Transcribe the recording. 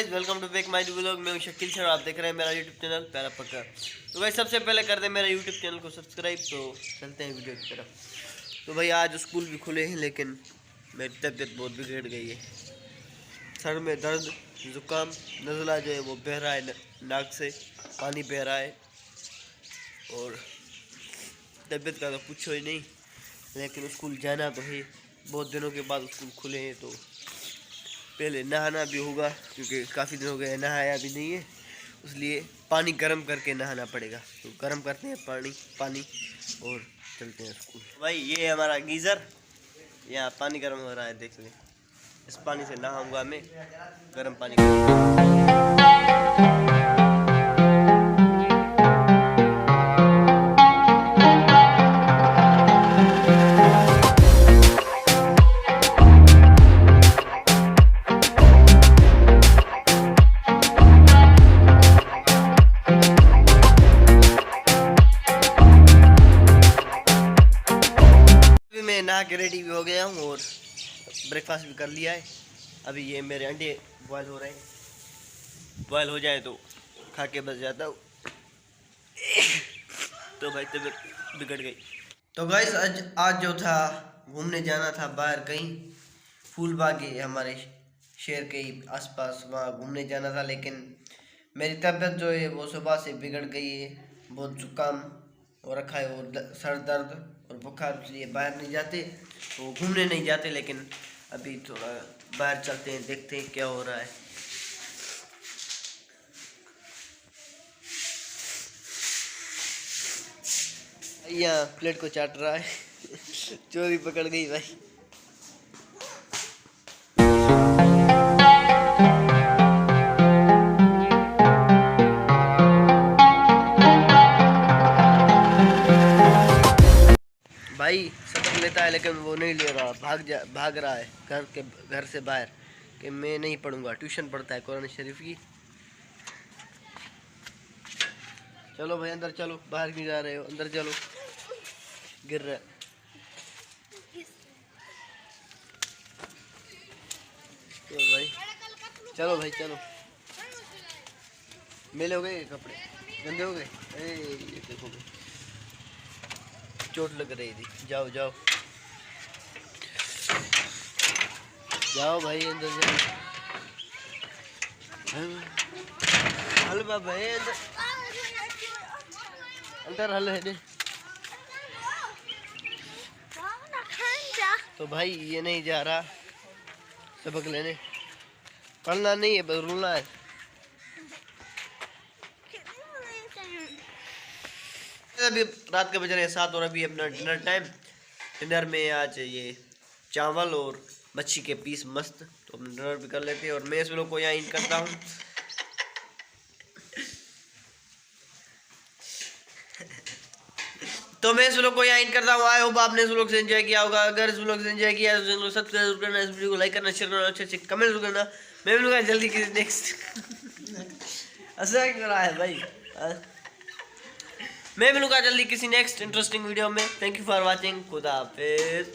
Guys, welcome to back my vlog. मैं हूं Shakeel sir, आप देख रहे हैं मेरा यूट्यूब चैनल प्यारा पक्का। तो भाई सबसे पहले कर दें मेरा यूट्यूब चैनल को सब्सक्राइब। तो चलते हैं वीडियो की तरफ। तो भाई आज स्कूल भी खुले हैं लेकिन मेरी तबीयत बहुत बिगड़ गई है। सर में दर्द, ज़ुकाम, नज़ला जो है वो बह रहा है, नाक से पानी बह रहा है और तबीयत का तो पूछो ही नहीं। लेकिन स्कूल जाना तो है, बहुत दिनों के बाद स्कूल खुले हैं तो पहले नहाना भी होगा क्योंकि काफ़ी दिन हो गए नहाया भी नहीं है, इसलिए पानी गर्म करके नहाना पड़ेगा। तो गर्म करते हैं पानी और चलते हैं स्कूल। भाई ये है हमारा गीज़र, यहाँ पानी गर्म हो रहा है, देख लें। इस पानी से नहाऊंगा मैं, गर्म पानी। मैं नहा के रेडी भी हो गया हूँ और ब्रेकफास्ट भी कर लिया है। अभी ये मेरे अंडे बॉयल हो रहे हैं, बॉयल हो जाए तो खा के बस जाता हूँ। तो भाई तबीयत बिगड़ गई। तो गाइस आज जो था घूमने जाना था बाहर, कहीं फूल बाग है हमारे शहर के ही आसपास, वहाँ घूमने जाना था। लेकिन मेरी तबीयत जो है वो सुबह से बिगड़ गई है, बहुत जुकाम हो रखा है और सर दर्द और बुखार, इसलिए बाहर नहीं जाते, तो घूमने नहीं जाते। लेकिन अभी थोड़ा बाहर चलते हैं, देखते हैं क्या हो रहा है। यहाँ प्लेट को चाट रहा है। चोरी पकड़ गई भाई। भाई सबक लेता है लेकिन वो नहीं ले रहा, भाग रहा है घर से बाहर कि मैं नहीं पढ़ूंगा। ट्यूशन पढ़ता है कुरान शरीफ की। चलो भाई अंदर चलो, बाहर क्यों जा रहे हो, अंदर चलो, गिर रहा है। तो भाई चलो भाई चलो, मेले हो गए कपड़े, गंदे हो गए। ये देखो चोट लग रही थी, जाओ जाओ जाओ भाई अंदर जाओ। हल भाई अंदर हल है। तो भाई ये नहीं जा रहा सबक लेने, पढ़ना नहीं है बस रोना है। अभी रात के बज रहे हैं 7 और अभी अपना डिनर टाइम। डिनर में आज ये चावल और मच्छी के पीस मस्त, तो अपना डिनर भी कर लेते हैं। और मैं इस लोग को यहाँ इन करता हूँ। तो मैं इस व्लॉग को यहाँ इन करता हूँ। आई होप आपने इस व्लॉग से एंजॉय किया होगा। अगर इस व्लॉग से एंजॉय किया तो सब्सक्राइब करना, इस वीडियो को लाइक करना, शेयर करना, अच्छे कमेंट करना। मैं मिलूंगा जल्दी किसी नेक्स्ट ऐसा क्यों रहा है भाई। मैं मिलूंगा जल्दी किसी नेक्स्ट इंटरेस्टिंग वीडियो में। Thank you for watching. खुदा हाफिज।